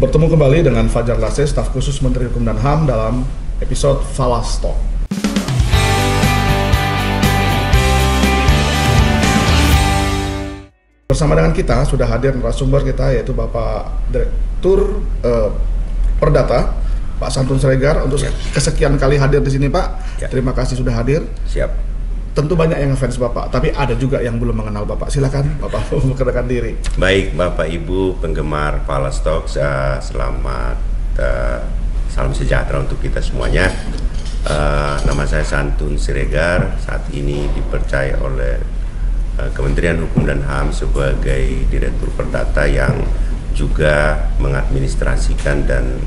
Bertemu kembali dengan Fajar Lase, staf khusus Menteri Hukum dan HAM dalam episode Falas Talk. Bersama dengan kita sudah hadir narasumber kita, yaitu Bapak Direktur Perdata, Pak Santun Siregar, untuk kesekian kali hadir di sini, Pak. Terima kasih sudah hadir. Siap. Tentu banyak yang ngefans Bapak, tapi ada juga yang belum mengenal Bapak. Silakan Bapak memperkenalkan diri. Baik, Bapak Ibu penggemar Falas Talk, selamat salam sejahtera untuk kita semuanya. Nama saya Santun Siregar, saat ini dipercaya oleh Kementerian Hukum dan HAM sebagai Direktur Perdata yang juga mengadministrasikan dan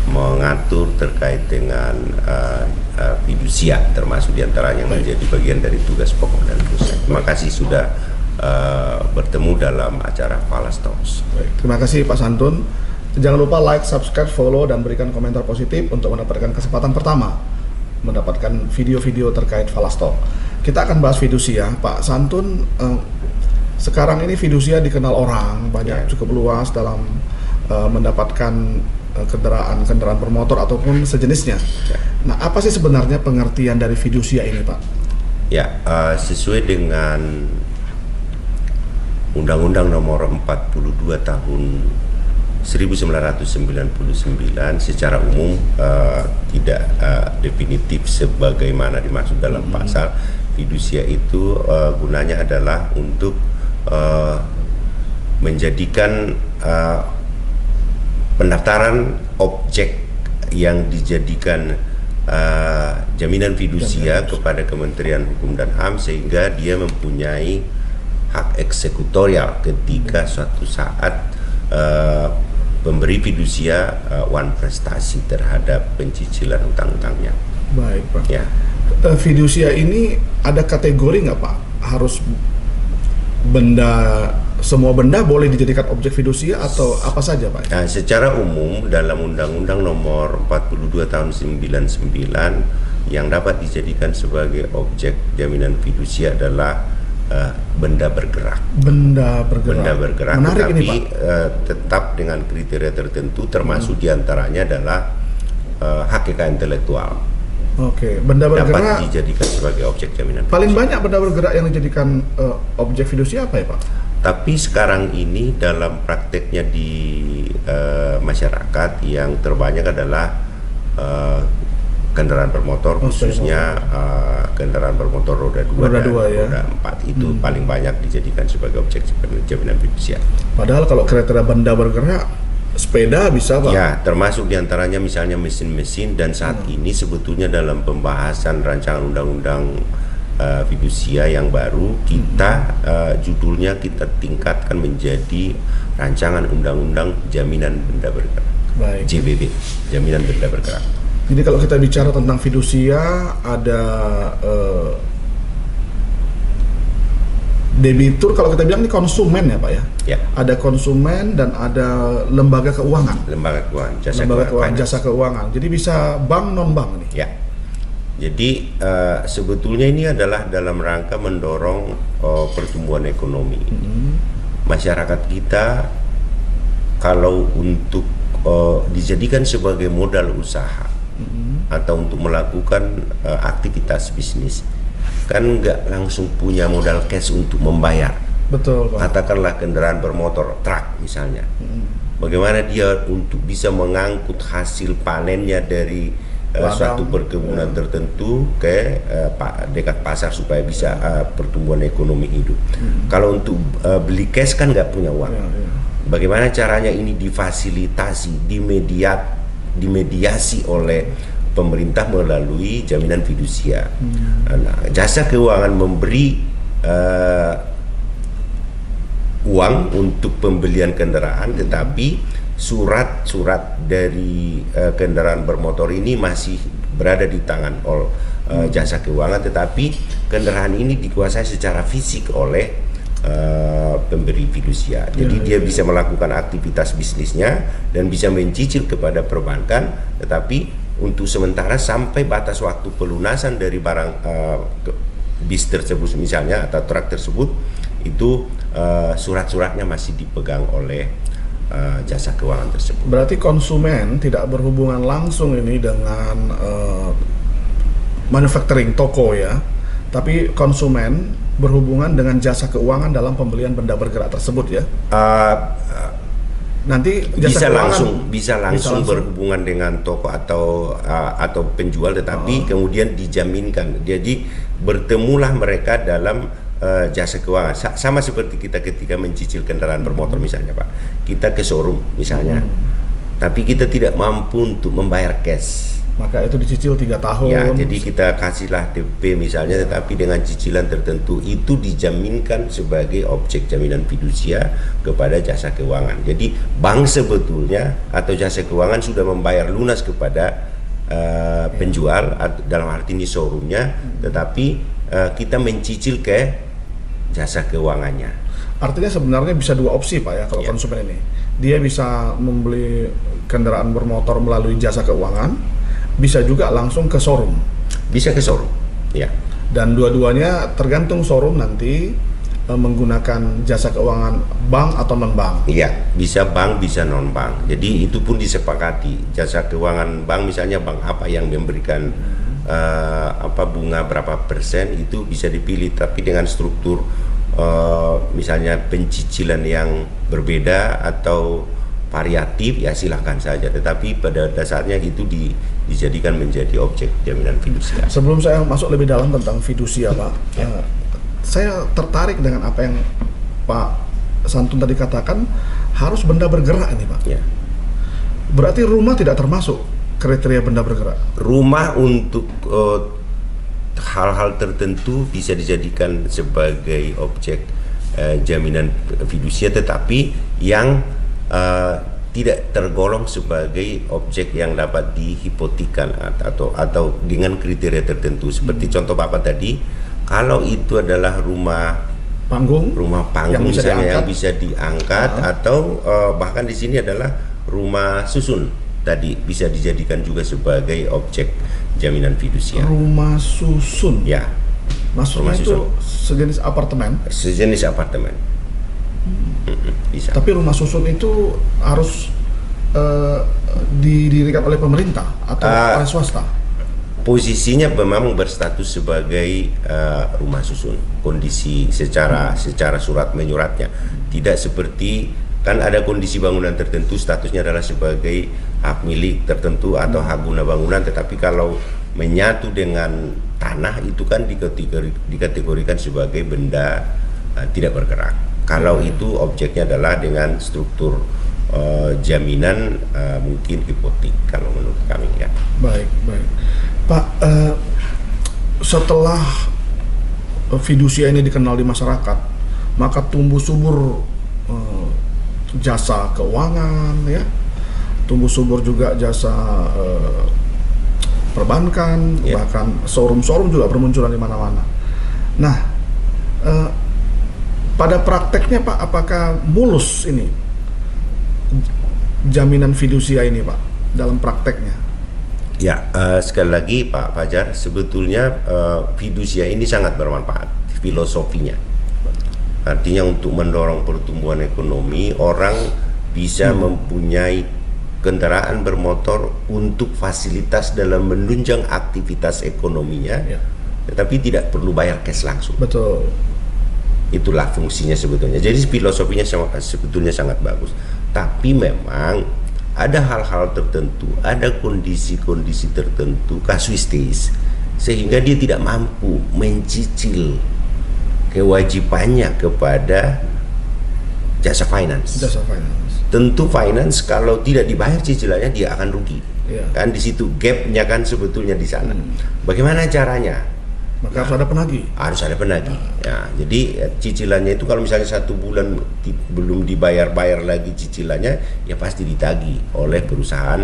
mengatur terkait dengan fidusia, termasuk diantaranya yang menjadi bagian dari tugas pokok dan fungsi. Terima kasih sudah bertemu dalam acara Falas Talks. Terima kasih Pak Santun. Jangan lupa like, subscribe, follow, dan berikan komentar positif untuk mendapatkan kesempatan pertama mendapatkan video-video terkait Falas Talk. Kita akan bahas fidusia, Pak Santun. Sekarang ini fidusia dikenal orang banyak, cukup luas dalam mendapatkan kendaraan bermotor ataupun sejenisnya. Nah, apa sih sebenarnya pengertian dari fidusia ini, Pak? Ya, sesuai dengan Undang-Undang Nomor 42 Tahun 1999 secara umum tidak definitif sebagaimana dimaksud dalam pasal. Fidusia itu gunanya adalah untuk menjadikan pendaftaran objek yang dijadikan jaminan fidusia kepada Kementerian Hukum dan HAM, sehingga dia mempunyai hak eksekutorial ketika suatu saat pemberi fidusia wan prestasi terhadap pencicilan hutang-hutangnya. Baik, Pak. Ya. Fidusia ini ada kategori nggak, Pak? Harus semua benda boleh dijadikan objek fidusia atau apa saja, Pak? Nah, secara umum dalam Undang-Undang Nomor 42 Tahun 99 yang dapat dijadikan sebagai objek jaminan fidusia adalah benda bergerak. Benda bergerak. Menarik tetapi ini, Pak. Tetap dengan kriteria tertentu, termasuk diantaranya adalah hak kekayaan intelektual. Oke, benda bergerak dapat dijadikan sebagai objek jaminan fidusia. Paling banyak benda bergerak yang dijadikan objek fidusia apa ya, Pak? Tapi sekarang ini dalam prakteknya di masyarakat yang terbanyak adalah kendaraan bermotor, khususnya kendaraan bermotor roda 2 dan roda 4 itu paling banyak dijadikan sebagai objek jaminan fidusia. Padahal kalau kriteria benda bergerak, sepeda bisa, Pak? Ya, termasuk diantaranya misalnya mesin-mesin, dan saat ini sebetulnya dalam pembahasan rancangan undang-undang fidusia yang baru, kita judulnya kita tingkatkan menjadi rancangan undang-undang jaminan benda bergerak. Baik. JBB, jaminan benda bergerak. Jadi kalau kita bicara tentang fidusia, ada debitur, kalau kita bilang ini konsumen ya, Pak ya? Ya. Ada konsumen dan ada lembaga keuangan. Lembaga keuangan, jasa keuangan. Jadi bisa bank, non-bank nih? Ya. Jadi sebetulnya ini adalah dalam rangka mendorong pertumbuhan ekonomi. Masyarakat kita kalau untuk dijadikan sebagai modal usaha atau untuk melakukan aktivitas bisnis, kan nggak langsung punya modal cash untuk membayar. Betul, Pak. Katakanlah kendaraan bermotor, truk misalnya. Bagaimana dia untuk bisa mengangkut hasil panennya dari suatu perkebunan tertentu ke dekat pasar supaya bisa pertumbuhan ekonomi hidup. Kalau untuk beli cash kan nggak punya uang. Bagaimana caranya ini difasilitasi, dimediasi oleh pemerintah melalui jaminan fidusia. Nah, jasa keuangan memberi uang untuk pembelian kendaraan, tetapi surat-surat dari kendaraan bermotor ini masih berada di tangan jasa keuangan, tetapi kendaraan ini dikuasai secara fisik oleh pemberi fidusia. Jadi dia bisa melakukan aktivitas bisnisnya dan bisa mencicil kepada perbankan, tetapi untuk sementara sampai batas waktu pelunasan dari barang bis tersebut misalnya atau truk tersebut, itu surat-suratnya masih dipegang oleh jasa keuangan tersebut. Berarti konsumen tidak berhubungan langsung ini dengan manufacturing toko ya, tapi konsumen berhubungan dengan jasa keuangan dalam pembelian benda bergerak tersebut ya. Nanti bisa langsung berhubungan dengan toko atau penjual, tetapi kemudian dijaminkan. Jadi bertemulah mereka dalam jasa keuangan. Sama seperti kita ketika mencicil kendaraan bermotor misalnya Pak. Kita ke showroom misalnya, tapi kita tidak mampu untuk membayar cash. Maka itu dicicil 3 tahun. Ya, jadi kita kasihlah DP misalnya, tetapi dengan cicilan tertentu itu dijaminkan sebagai objek jaminan fidusia kepada jasa keuangan. Jadi bank sebetulnya atau jasa keuangan sudah membayar lunas kepada penjual, dalam arti ini showroomnya, tetapi kita mencicil ke jasa keuangannya. Artinya sebenarnya bisa 2 opsi Pak ya kalau konsumen ini. Dia bisa membeli kendaraan bermotor melalui jasa keuangan, bisa juga langsung ke showroom. Bisa ke showroom, ya. Dan dua-duanya tergantung showroom nanti menggunakan jasa keuangan bank atau non-bank. Iya, bisa bank, bisa non-bank. Jadi itu pun disepakati. Jasa keuangan bank misalnya bank apa yang memberikan bunga berapa persen itu bisa dipilih, tapi dengan struktur misalnya pencicilan yang berbeda atau variatif ya silahkan saja, tetapi pada dasarnya itu dijadikan menjadi objek jaminan fidusia. Sebelum saya masuk lebih dalam tentang fidusia Pak, saya tertarik dengan apa yang Pak Santun tadi katakan, harus benda bergerak ini Pak. Ya. Berarti rumah tidak termasuk kriteria benda bergerak? Rumah untuk hal-hal tertentu bisa dijadikan sebagai objek jaminan fidusia, tetapi yang tidak tergolong sebagai objek yang dapat dihipotekan atau dengan kriteria tertentu. Seperti contoh Bapak tadi, kalau itu adalah rumah panggung yang bisa diangkat atau bahkan di sini adalah rumah susun tadi bisa dijadikan juga sebagai objek jaminan fidusia. Rumah susun. Ya. Maksudnya itu sejenis apartemen? Sejenis apartemen. Bisa. Tapi rumah susun itu harus didirikan oleh pemerintah atau oleh swasta? Posisinya memang berstatus sebagai rumah susun. Kondisi secara surat menyuratnya tidak seperti, kan ada kondisi bangunan tertentu statusnya adalah sebagai hak milik tertentu atau hak guna bangunan, tetapi kalau menyatu dengan tanah itu kan dikategorikan sebagai benda tidak bergerak. Kalau itu objeknya adalah dengan struktur jaminan mungkin hipotek kalau menurut kami ya. Baik. Pak, setelah fidusia ini dikenal di masyarakat, maka tumbuh subur jasa keuangan ya, tumbuh subur juga jasa perbankan, bahkan showroom juga bermunculan di mana-mana. Nah, pada prakteknya Pak, apakah mulus ini jaminan fidusia ini Pak dalam prakteknya? Ya, sekali lagi Pak Fajar, sebetulnya fidusia ini sangat bermanfaat filosofinya. Artinya untuk mendorong pertumbuhan ekonomi, orang bisa mempunyai kendaraan bermotor untuk fasilitas dalam menunjang aktivitas ekonominya, tetapi tidak perlu bayar cash langsung. Betul. Itulah fungsinya sebetulnya. Jadi filosofinya sebetulnya sangat bagus. Tapi memang ada hal-hal tertentu, ada kondisi-kondisi tertentu kasuistis, sehingga dia tidak mampu mencicil kewajibannya kepada jasa finance. Tentu finance kalau tidak dibayar cicilannya dia akan rugi. Kan di situ gapnya kan sebetulnya di sana. Bagaimana caranya? Maka harus ada penagih. Harus ada penagih. Ya, jadi cicilannya itu kalau misalnya 1 bulan belum dibayar lagi cicilannya, ya pasti ditagih oleh perusahaan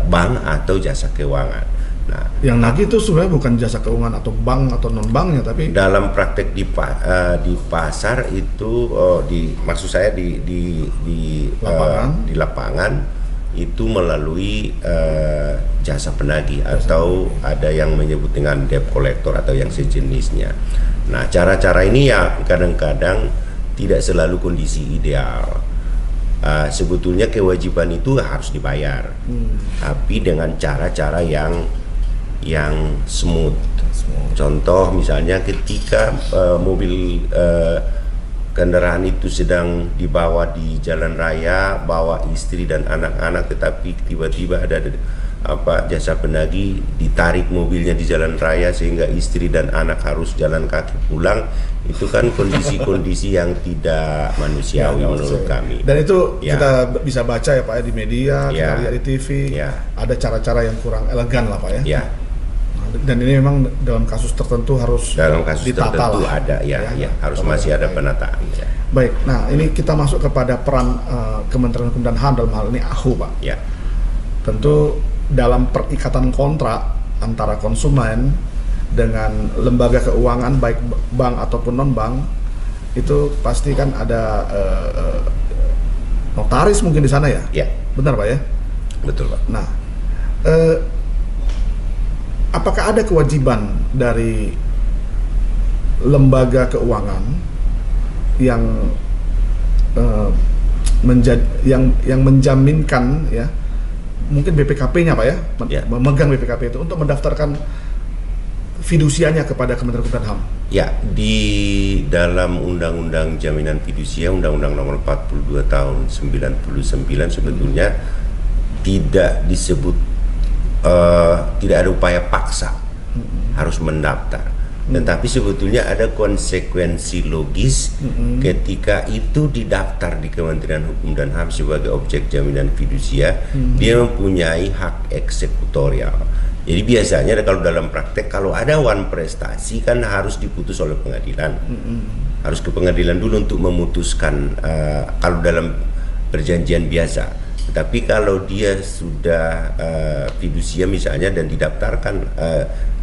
bank atau jasa keuangan. Nah, yang nagih itu sebenarnya bukan jasa keuangan atau bank atau non banknya, tapi dalam praktek di pasar itu maksud saya di lapangan itu melalui jasa penagih atau ada yang menyebut dengan debt collector atau yang sejenisnya. Nah, cara-cara ini ya kadang-kadang tidak selalu kondisi ideal. Sebetulnya kewajiban itu harus dibayar, tapi dengan cara-cara yang smooth. Contoh misalnya ketika mobil kendaraan itu sedang dibawa di jalan raya, bawa istri dan anak-anak, tetapi tiba-tiba ada jasa penagih ditarik mobilnya di jalan raya sehingga istri dan anak harus jalan kaki pulang. Itu kan kondisi-kondisi yang tidak manusiawi menurut kami. Dan itu kita bisa baca ya Pak ya di media, kita lihat di TV, ada cara-cara yang kurang elegan lah Pak ya. Dan ini memang dalam kasus tertentu harus ditata tertentu lah. Ada harus masih ada penataan. Baik, nah ini kita masuk kepada peran Kementerian Hukum dan HAM dalam hal ini AHU Pak. Tentu dalam perikatan kontrak antara konsumen dengan lembaga keuangan baik bank ataupun non bank itu pasti kan ada notaris mungkin di sana ya? Benar Pak ya? Betul Pak. Nah, apakah ada kewajiban dari lembaga keuangan yang menjaminkan ya, mungkin BPKP-nya Pak ya, memegang BPKP itu untuk mendaftarkan fidusianya kepada Kementerian Hukum dan HAM? Ya, di dalam Undang-Undang Jaminan Fidusia, Undang-Undang Nomor 42 Tahun 99 sebetulnya tidak disebut, tidak ada upaya paksa harus mendaftar. Tetapi sebetulnya ada konsekuensi logis ketika itu didaftar di Kementerian Hukum dan HAM sebagai objek jaminan fidusia, dia mempunyai hak eksekutorial. Jadi biasanya kalau dalam praktek kalau ada wan prestasi kan harus diputus oleh pengadilan, harus ke pengadilan dulu untuk memutuskan kalau dalam perjanjian biasa. Tapi kalau dia sudah fidusia misalnya dan didaftarkan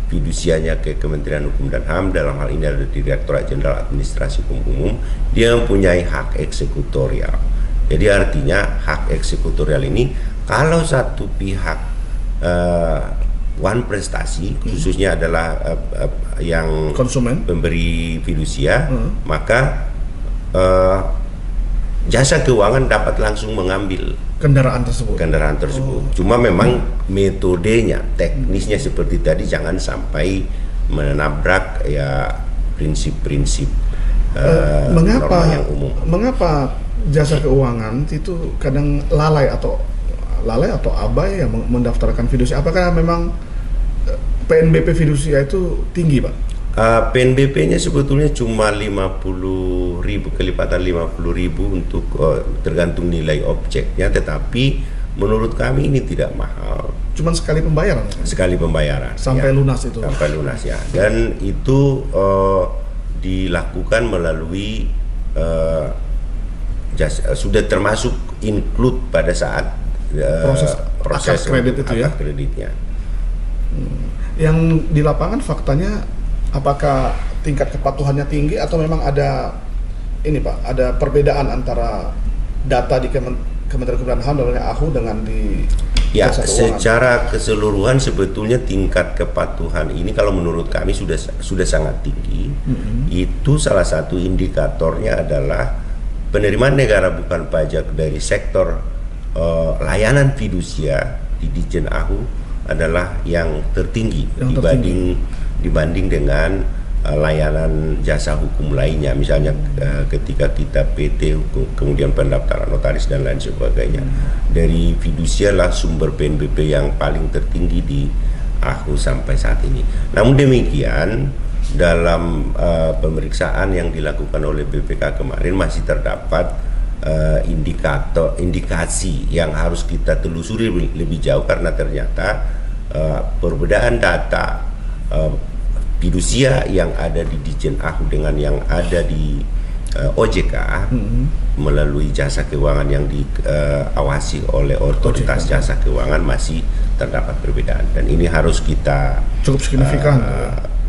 fidusianya ke Kementerian Hukum dan HAM, dalam hal ini ada Direktorat Jenderal Administrasi Hukum Umum, dia mempunyai hak eksekutorial. Jadi artinya hak eksekutorial ini kalau satu pihak wan prestasi khususnya adalah yang konsumen pemberi fidusia, maka jasa keuangan dapat langsung mengambil kendaraan tersebut. Cuma memang metodenya, teknisnya seperti tadi jangan sampai menabrak ya prinsip-prinsip norma yang umum. Mengapa jasa keuangan itu kadang lalai atau abai yang mendaftarkan fidusia? Apakah memang PNBP fidusia itu tinggi Pak? PNBP-nya sebetulnya cuma 50.000, kelipatan 50.000 untuk tergantung nilai objeknya, tetapi menurut kami ini tidak mahal. Cuman sekali pembayaran? Sekali pembayaran. Sampai lunas itu? Sampai lunas ya. Dan itu dilakukan melalui sudah termasuk include pada saat proses akad kredit itu ya? Kreditnya. Yang di lapangan faktanya apakah tingkat kepatuhannya tinggi atau memang ada ini Pak, ada perbedaan antara data di Kementerian Hukum dan HAM dalamnya AHU dengan di jasa keuangan? Secara keseluruhan sebetulnya tingkat kepatuhan ini kalau menurut kami sudah sangat tinggi. Itu salah satu indikatornya adalah penerimaan negara bukan pajak dari sektor layanan fidusia di Ditjen AHU adalah yang tertinggi dibanding dengan layanan jasa hukum lainnya, misalnya ketika kita PT hukum, kemudian pendaftaran notaris dan lain sebagainya. Dari fidusia lah sumber PNBP yang paling tertinggi di AHU sampai saat ini. Namun demikian dalam pemeriksaan yang dilakukan oleh BPK kemarin masih terdapat indikasi yang harus kita telusuri lebih jauh, karena ternyata perbedaan data fidusia yang ada di Ditjen AHU dengan yang ada di OJK melalui jasa keuangan yang diawasi oleh otoritas jasa keuangan masih terdapat perbedaan, dan ini harus kita cukup signifikan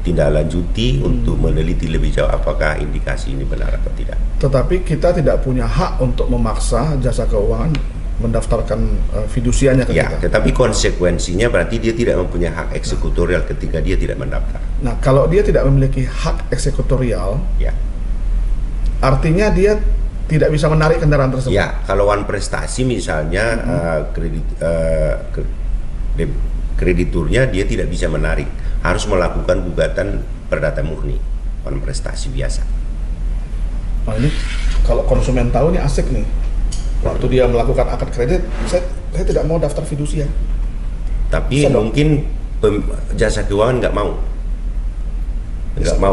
tindak lanjuti untuk meneliti lebih jauh apakah indikasi ini benar atau tidak. Tetapi kita tidak punya hak untuk memaksa jasa keuangan mendaftarkan fidusianya ke kita. Tetapi konsekuensinya berarti dia tidak mempunyai hak eksekutorial ketika dia tidak mendaftar. Nah, kalau dia tidak memiliki hak eksekutorial, artinya dia tidak bisa menarik kendaraan tersebut. Ya, kalau One Prestasi misalnya krediturnya dia tidak bisa menarik, harus melakukan gugatan perdata murni. One Prestasi biasa. Nah ini kalau konsumen tahu ini asik nih. Waktu dia melakukan akad kredit, saya tidak mau daftar fidusia. Tapi mungkin jasa keuangan nggak mau,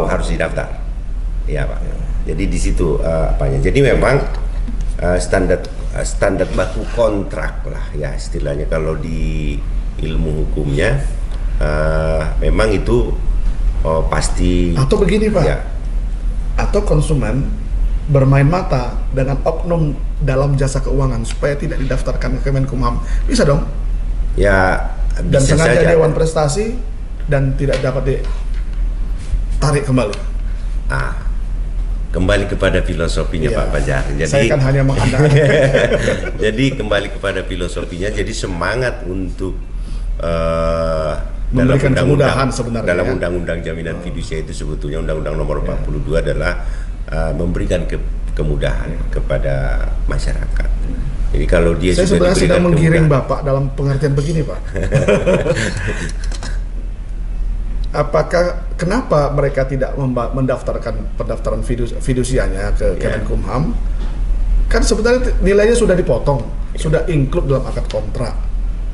harus didaftar. Iya Pak. Jadi di situ apanya. Jadi memang standar baku kontrak lah ya istilahnya kalau di ilmu hukumnya, memang itu pasti. Atau begini Pak, ya. Atau konsumen bermain mata dengan oknum dalam jasa keuangan supaya tidak didaftarkan ke Kemenkumham, bisa dong? Ya. Dan bisa sengaja saja. dia One Prestasi dan tidak dapat ditarik kembali. Kembali kepada filosofinya Pak Fajar. Jadi saya kan hanya mengandalkan. Jadi kembali kepada filosofinya. Jadi semangat untuk memberikan kemudahan sebenarnya. Dalam Undang-Undang Jaminan Fidusia itu sebetulnya Undang-Undang Nomor 42 adalah memberikan kemudahan kepada masyarakat. Jadi kalau dia saya sudah sebenarnya sedang menggiring kemudahan, Bapak dalam pengertian begini Pak. Kenapa mereka tidak mendaftarkan pendaftaran fidusianya ke Kemenkumham? Kan sebenarnya nilainya sudah dipotong, sudah include dalam akad kontrak,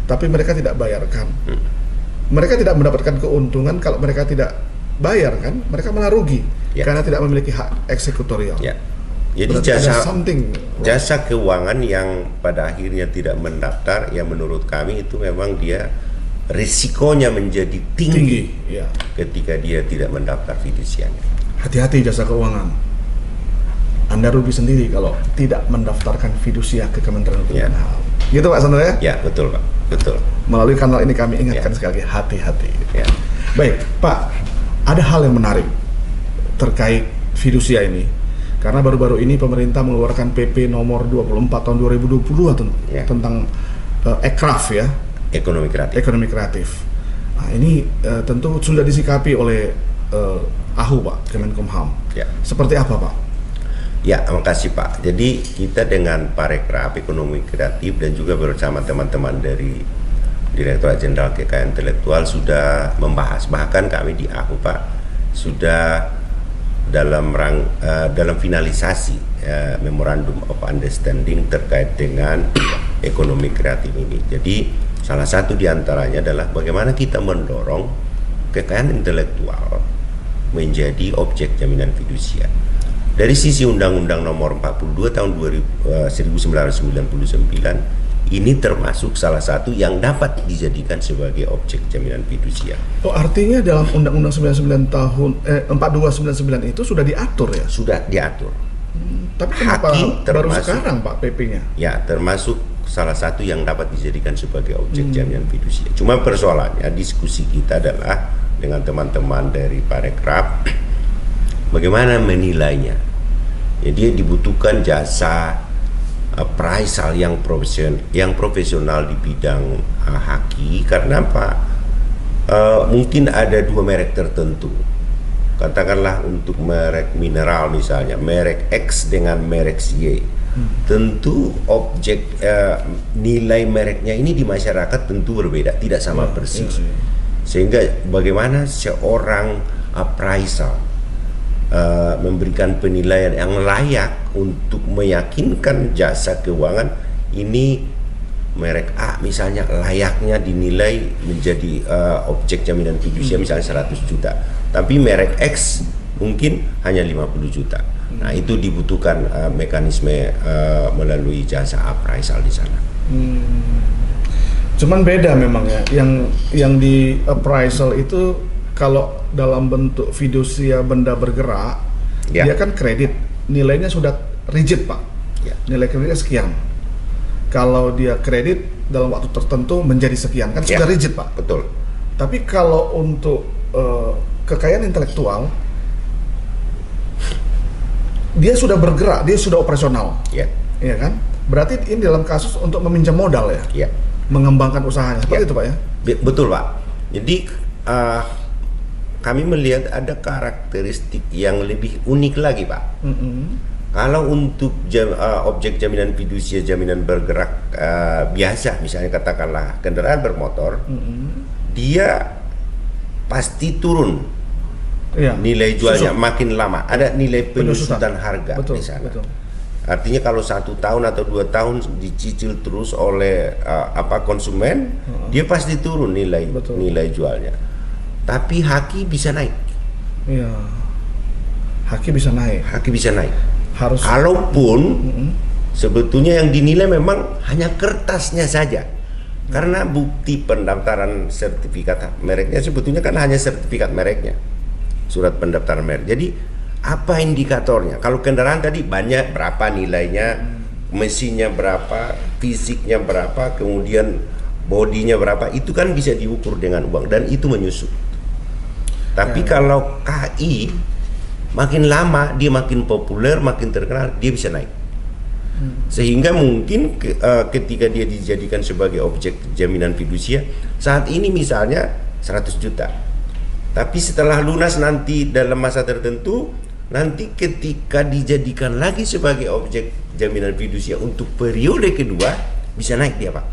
tapi mereka tidak bayarkan. Mereka tidak mendapatkan keuntungan kalau mereka tidak bayar kan? Mereka malah rugi karena tidak memiliki hak eksekutorial. Jadi berarti jasa keuangan yang pada akhirnya tidak mendaftar, ya menurut kami itu memang dia risikonya menjadi tinggi. Ketika dia tidak mendaftar fidusianya. Hati-hati jasa keuangan. Anda rugi sendiri kalau tidak mendaftarkan fidusia ke Kementerian Hukum dan HAM. Gitu Pak Sandro ya? Ya betul Pak, betul. Melalui kanal ini kami ingatkan sekali lagi, hati-hati. Baik Pak, ada hal yang menarik terkait fidusia ini. Karena baru-baru ini pemerintah mengeluarkan PP nomor 24 tahun 2020 tentang Ekraf ya. Ekonomi kreatif. Nah, ini tentu sudah disikapi oleh AHU Pak, Kemenkumham. Seperti apa Pak? Ya, makasih Pak. Jadi kita dengan Parekraf Ekonomi Kreatif dan juga bersama teman-teman dari Direktorat Jenderal Kekayaan Intelektual sudah membahas. Bahkan kami di AHU Pak sudah dalam finalisasi Memorandum of Understanding terkait dengan ekonomi kreatif ini. Jadi salah satu diantaranya adalah bagaimana kita mendorong kekayaan intelektual menjadi objek jaminan fidusia. Dari sisi Undang-Undang Nomor 42 tahun 1999 ini termasuk salah satu yang dapat dijadikan sebagai objek jaminan fidusia. Oh, artinya dalam Undang-Undang 99 tahun 4299 itu sudah diatur ya? Sudah diatur. Tapi kenapa baru sekarang Pak PP-nya? Ya, termasuk salah satu yang dapat dijadikan sebagai objek jaminan fidusia. Cuma persoalannya diskusi kita adalah dengan teman-teman dari Parekraf bagaimana menilainya. Jadi dibutuhkan jasa appraisal yang profesional di bidang haki. Karena apa? Mungkin ada dua merek tertentu. Katakanlah untuk merek mineral misalnya, merek X dengan merek Y. Tentu objek nilai mereknya ini di masyarakat tentu berbeda, tidak sama persis. Sehingga bagaimana seorang appraisal memberikan penilaian yang layak untuk meyakinkan jasa keuangan ini merek A misalnya layaknya dinilai menjadi objek jaminan fidusia misalnya 100 juta, tapi merek X mungkin hanya 50 juta. Nah, itu dibutuhkan mekanisme melalui jasa appraisal di sana. Cuman beda memang ya, yang di appraisal itu kalau dalam bentuk fidusia benda bergerak, dia kan kredit, nilainya sudah rigid Pak, nilai kreditnya sekian. Kalau dia kredit dalam waktu tertentu menjadi sekian, kan sudah rigid Pak. Betul. Tapi kalau untuk kekayaan intelektual, dia sudah bergerak, dia sudah operasional, ya kan? Berarti ini dalam kasus untuk meminjam modal ya, mengembangkan usahanya, seperti itu Pak ya? Betul Pak. Jadi kami melihat ada karakteristik yang lebih unik lagi Pak. Kalau untuk objek jaminan fidusia, jaminan bergerak biasa, misalnya katakanlah kendaraan bermotor, dia pasti turun nilai jualnya makin lama. Ada nilai penyusutan harga di sana. Artinya kalau 1 tahun atau 2 tahun dicicil terus oleh konsumen, dia pasti turun nilai jualnya. Tapi haki bisa naik. Iya. Haki bisa naik. Harus. Kalaupun sebetulnya yang dinilai memang hanya kertasnya saja, karena bukti pendaftaran sertifikat mereknya sebetulnya kan hanya sertifikat mereknya, surat pendaftaran merek. Jadi apa indikatornya? Kalau kendaraan tadi banyak, berapa nilainya, mesinnya berapa, fisiknya berapa, kemudian bodinya berapa, itu kan bisa diukur dengan uang dan itu menyusut. Tapi kalau KI makin lama dia makin populer, makin terkenal, dia bisa naik. Sehingga mungkin ketika dia dijadikan sebagai objek jaminan fidusia, saat ini misalnya 100 juta. Tapi setelah lunas nanti dalam masa tertentu, nanti ketika dijadikan lagi sebagai objek jaminan fidusia untuk periode kedua, bisa naik dia, Pak.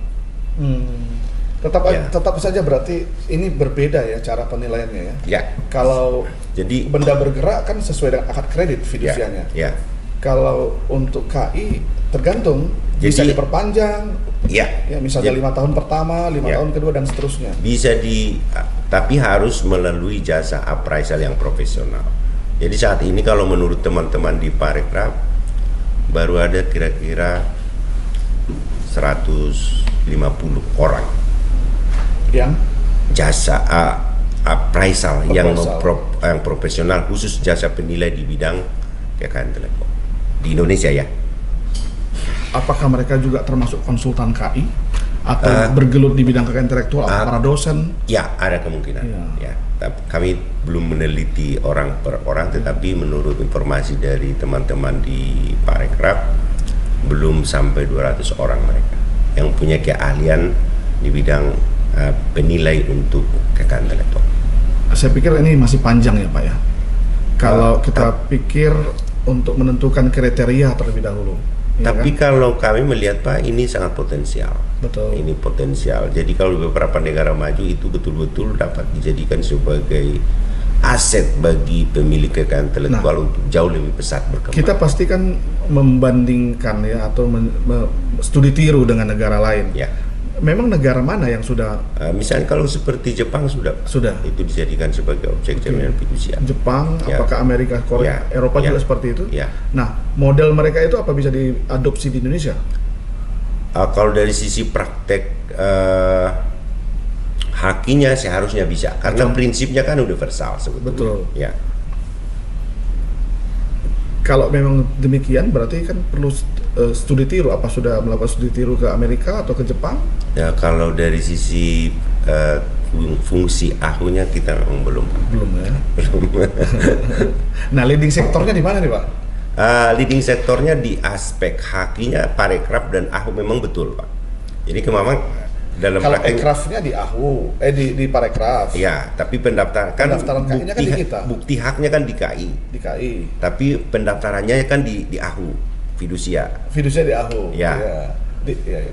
Tetap saja berarti ini berbeda ya cara penilaiannya ya. Ya. Kalau jadi benda bergerak kan sesuai dengan akad kredit fidusianya. Ya. Kalau untuk KI tergantung, bisa diperpanjang. Ya, misalnya 5 tahun pertama, 5 tahun kedua dan seterusnya. Bisa tapi harus melalui jasa appraisal yang profesional. Jadi saat ini kalau menurut teman-teman di Parekraf baru ada kira-kira 150 orang yang jasa appraisal yang profesional, khusus jasa penilai di bidang kekayaan intelektual di Indonesia ya. Apakah mereka juga termasuk konsultan KI atau bergelut di bidang kekayaan intelektual atau para dosen? Ya, ada kemungkinan. Ya. Kami belum meneliti orang per orang, tetapi menurut informasi dari teman-teman di Parekraf belum sampai 200 orang mereka yang punya keahlian di bidang penilai untuk kekayaan intelektual. Saya pikir ini masih panjang ya Pak ya. Kalau kita pikir untuk menentukan kriteria terlebih dahulu. Tapi kalau kami melihat Pak, ini sangat potensial. Betul. Ini potensial. Jadi kalau beberapa negara maju itu betul-betul dapat dijadikan sebagai aset bagi pemilik kekayaan intelektual untuk jauh lebih pesat berkembang. Kita pasti kan membandingkan ya atau studi tiru dengan negara lain. Ya. Memang negara mana yang sudah? Misalnya kalau seperti Jepang sudah itu dijadikan sebagai objek jaminan fidusia. Jepang, apakah Amerika, Korea, Eropa juga seperti itu? Ya. Nah, model mereka itu apa bisa diadopsi di Indonesia? Kalau dari sisi praktek hakinya seharusnya bisa, karena prinsipnya kan universal sebetulnya. Betul. Ya. Kalau memang demikian berarti kan perlu studi tiru. Apa sudah melakukan studi tiru ke Amerika atau ke Jepang? Ya, kalau dari sisi fungsi AHU-nya kita memang belum ya. Belum. Nah, leading sektornya di mana nih Pak? Leading sektornya di aspek hakinya Parekraf dan AHU memang betul Pak. Jadi memang dalam kalau ekrafnya di AHU, di Parekraf. Ya, tapi pendaftaran KI-nya kan di kita. Bukti haknya kan di KI. Di KI. Tapi pendaftarannya kan di AHU, fidusia. Fidusia di AHU. Ya.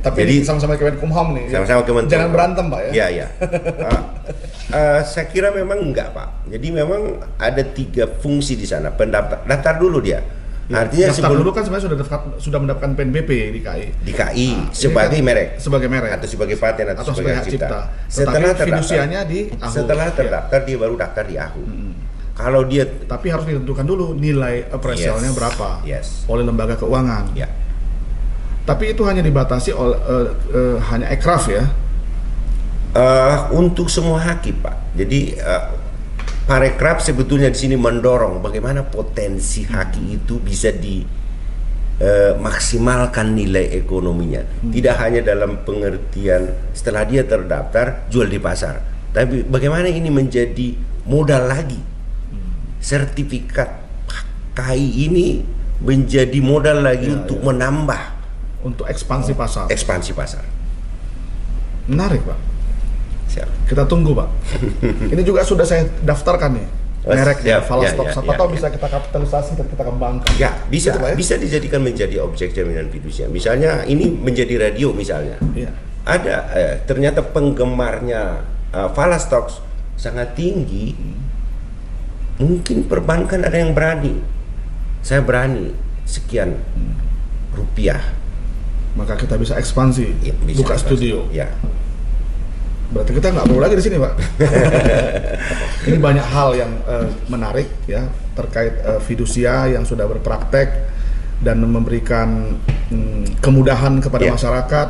Tapi jadi sama-sama Kemenkumham nih. Sama-sama Kemenkumham. Jangan berantem Pak ya. Iya. Saya kira memang enggak Pak. Jadi memang ada 3 fungsi di sana. Daftar dulu dia. Artinya daftar dulu kan sebenarnya sudah mendapatkan PNBP di KI. Di KI sebagai merek. Sebagai merek atau sebagai paten atau sebagai hak cipta. Setelah fidusianya di AHU. Setelah terdaftar dia baru daftar di AHU. Kalau dia tapi harus ditentukan dulu nilai appraisalnya berapa oleh lembaga keuangan. Ya. Tapi itu hanya dibatasi oleh hanya ekraf ya. Untuk semua hakim Pak. Jadi Parekraf sebetulnya di sini mendorong bagaimana potensi haki itu bisa dimaksimalkan nilai ekonominya. Tidak hanya dalam pengertian setelah dia terdaftar jual di pasar, tapi bagaimana ini menjadi modal lagi. Sertifikat KI ini menjadi modal lagi untuk menambah, untuk ekspansi pasar. Ekspansi pasar. Menarik Pak. Siap. Kita tunggu Pak. Ini juga sudah saya daftarkan nih. mereknya, Siap, Falastok. Siapa tahu ya. bisa kita kapitalisasi dan kita kembangkan. Ya, bisa Gitu, Pak, ya? bisa dijadikan menjadi objek jaminan fidusia. Misalnya ini menjadi radio misalnya. Iya. Ada ternyata penggemarnya Falastok sangat tinggi. Mungkin perbankan ada yang berani. Saya berani sekian rupiah. Maka kita bisa ekspansi, Ya, bisa buka ekspansi. studio. Ya. Berarti kita nggak perlu lagi di sini, Pak. Ini banyak hal yang menarik ya terkait fidusia yang sudah berpraktek dan memberikan kemudahan kepada Ya. masyarakat,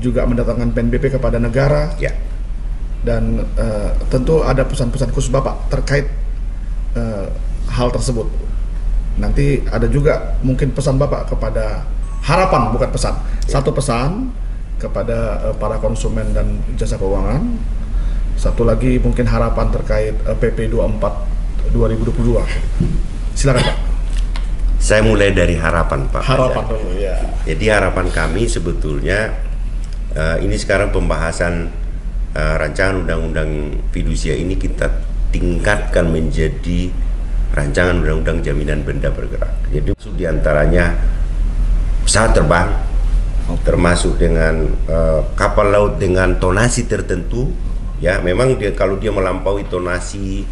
juga mendatangkan PNBP kepada negara, Ya. dan tentu ada pesan-pesan khusus Bapak terkait hal tersebut. Nanti ada juga mungkin pesan Bapak kepada harapan, bukan pesan. Satu pesan kepada para konsumen dan jasa keuangan. Satu lagi mungkin harapan terkait PP 24 2022. Silakan, Pak. Saya mulai dari harapan, Pak. Harapan dulu ya. Jadi harapan kami sebetulnya ini sekarang pembahasan rancangan undang-undang fidusia ini kita tingkatkan menjadi rancangan undang-undang jaminan benda bergerak. Jadi diantaranya pesawat terbang, termasuk dengan kapal laut dengan tonasi tertentu, ya memang kalau dia melampaui tonasi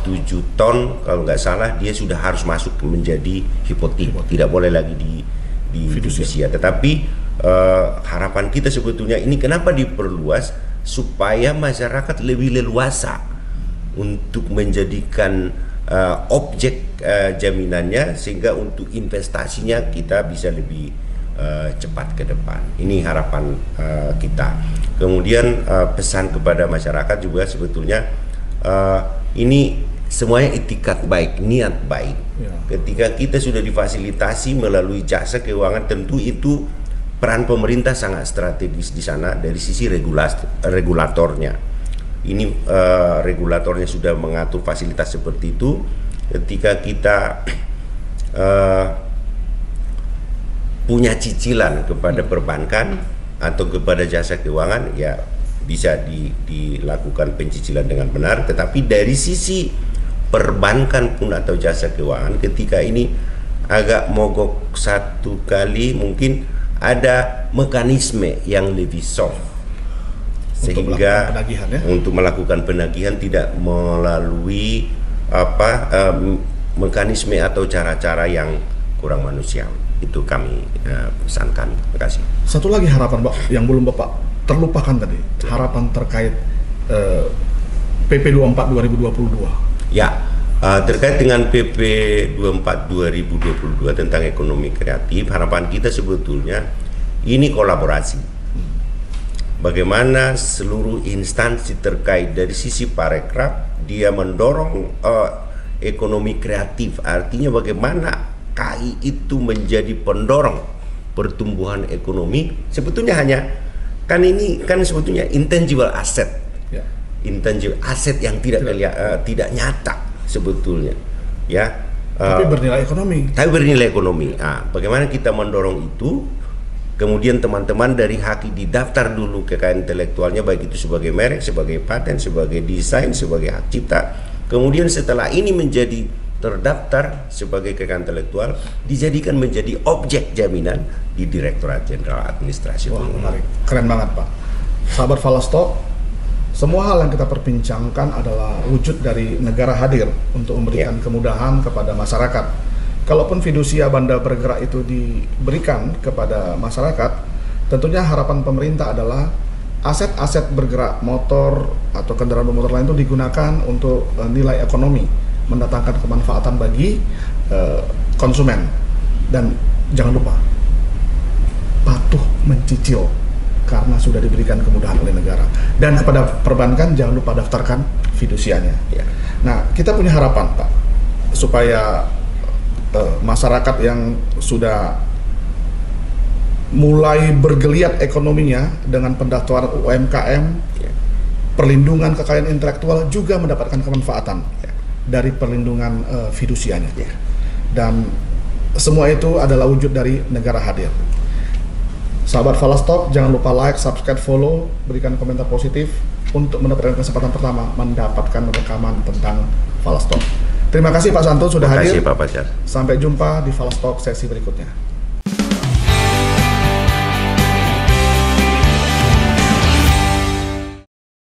7 ton kalau nggak salah dia sudah harus masuk menjadi hipotek, tidak boleh lagi di fidusia. Tetapi harapan kita sebetulnya ini kenapa diperluas supaya masyarakat lebih leluasa untuk menjadikan objek jaminannya, sehingga untuk investasinya kita bisa lebih cepat ke depan. Ini harapan kita. Kemudian pesan kepada masyarakat juga sebetulnya ini semuanya itikat baik, niat baik. Ya. Ketika kita sudah difasilitasi melalui jasa keuangan, tentu itu peran pemerintah sangat strategis di sana dari sisi regulatornya. Ini regulatornya sudah mengatur fasilitas seperti itu. Ketika kita punya cicilan kepada perbankan atau kepada jasa keuangan, ya bisa dilakukan pencicilan dengan benar. Tetapi dari sisi perbankan pun atau jasa keuangan, ketika ini agak mogok satu kali, mungkin ada mekanisme yang lebih soft sehingga untuk melakukan penagihan tidak melalui mekanisme atau cara-cara yang kurang manusiawi. Itu kami pesankan. Terima kasih. Satu lagi harapan, Pak, yang belum Bapak terlupakan tadi, harapan terkait PP 24 2022. Ya, terkait dengan PP 24 2022 tentang ekonomi kreatif, harapan kita sebetulnya ini kolaborasi. Bagaimana seluruh instansi terkait dari sisi parekraf dia mendorong ekonomi kreatif, artinya bagaimana KI itu menjadi pendorong pertumbuhan ekonomi. Sebetulnya ini kan sebetulnya intangible asset, ya. Intangible asset yang tidak nyata sebetulnya, ya. Tapi bernilai ekonomi. Nah, bagaimana kita mendorong itu? Kemudian teman-teman dari Haki didaftar dulu kekayaan intelektualnya, baik itu sebagai merek, sebagai paten, sebagai desain, sebagai hak cipta. Kemudian setelah ini menjadi terdaftar sebagai kekayaan intelektual, dijadikan menjadi objek jaminan di Direktorat Jenderal Administrasi. Wah, menarik. Keren banget, Pak. Sahabat Falastok, semua hal yang kita perbincangkan adalah wujud dari negara hadir untuk memberikan kemudahan kepada masyarakat. Kalaupun fidusia benda bergerak itu diberikan kepada masyarakat, tentunya harapan pemerintah adalah aset-aset bergerak, motor atau kendaraan bermotor lain itu digunakan untuk nilai ekonomi, mendatangkan kemanfaatan bagi konsumen. Dan jangan lupa, patuh mencicil karena sudah diberikan kemudahan oleh negara. Dan kepada perbankan jangan lupa daftarkan fidusianya. Ya. Nah, kita punya harapan, Pak, supaya masyarakat yang sudah mulai bergeliat ekonominya dengan pendaftaran UMKM, perlindungan kekayaan intelektual juga mendapatkan kemanfaatan dari perlindungan fidusianya. Dan semua itu adalah wujud dari negara hadir. Sahabat Falastalk, jangan lupa like, subscribe, follow, berikan komentar positif untuk mendapatkan kesempatan pertama mendapatkan rekaman tentang Falastalk. Terima kasih Pak Santun sudah hadir. Terima kasih Pak Fajar. Sampai jumpa di Falastalk sesi berikutnya.